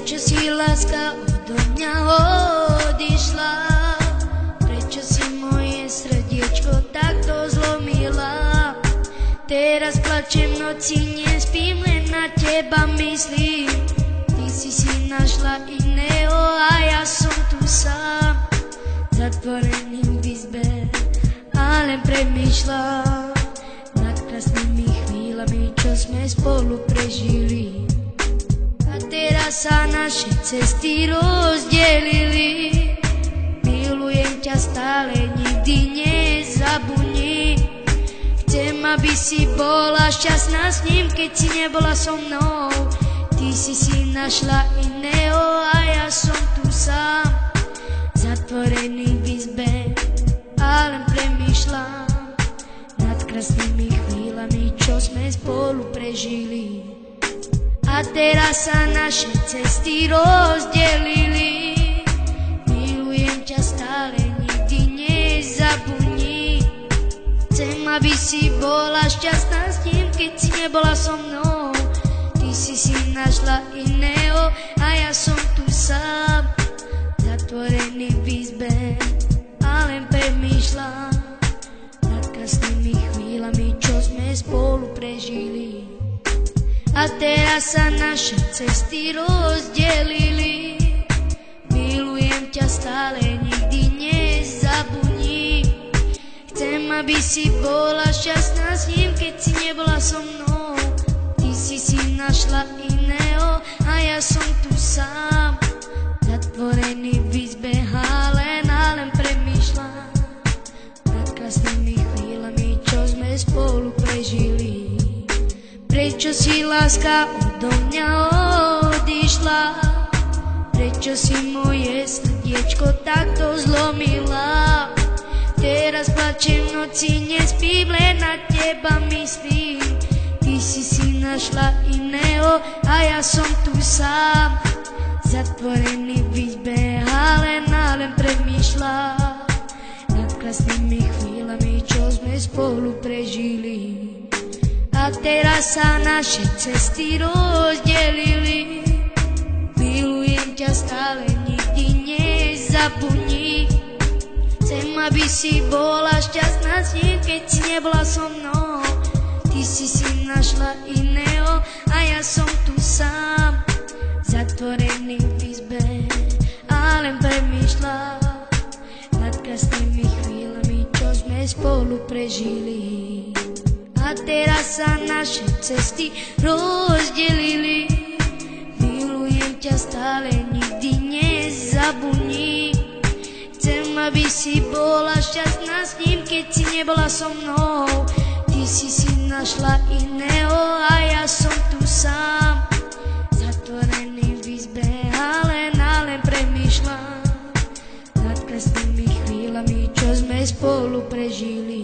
Prečo si láska odo mňa odišla? Prečo si moje srdiečko takto zlomila? Teraz plačem v noci, nespím, len na teba myslím. Ty si našla iného a ja som tu sám, zatvorený v izbe a len premýšľam nad krásnymi chvíľami, čo sme spolu prežili. A teraz sa naše cesty rozdelili. Milujem ťa stále, nikdy nezabudni. Chcem, aby si bola šťastná s ním, keď si nebola so mnou. Ty si našla iného a ja som tu sám, zatvorený v izbe a len premýšľam nad krásnymi chvíľami, čo sme spolu prežili. A teraz sa naše cesty rozdelili. Milujem ťa stále, nikdy nezabudni. Chcem, aby si bola šťastná s ním, keď si nebola so mnou. Ty si našla iného a ja som tu sám, zatvorený v izbe a len premýšľam nad krásnymi chvíľami, čo sme spolu prežili. A teraz sa naše cesty rozdelili. Milujem ťa stále, nikdy nezabudni. Chcem, aby si bola šťastná s ním, keď si nebola so mnou. Ty si našla iného a ja som tu sám, zatvorený v izbe a len premýšľam nad krásnymi chvíľami, čo sme spolu prežili. Prečo si láska odo mňa odišla? Prečo si moje srdiečko takto zlomila? Teraz plačem v noci, nespím, len na teba myslím. Ty si našla iného a ja som tu sám, zatvorený v izbe a len premýšľam nad krásnymi chvíľami, čo sme spolu prežili. A teraz sa naše cesty rozdelili. Milujem ťa stále, nikdy nezabudni. Chcem, aby si bola šťastná s ním, keď si nebola so mnou. Ty si našla iného a ja som tu sám, zatvorený v izbe a len premýšľam nad krásnymi chvíľami, čo sme spolu prežili. A teraz sa naše cesty rozdelili. Milujem ťa stále, nikdy nezabudni. Chcem, aby si bola šťastná s ním, keď si nebola so mnou. Ty si našla iného a ja som tu sám, zatvorený v izbe a len premýšľam nad krásnymi chvíľami, čo sme spolu prežili.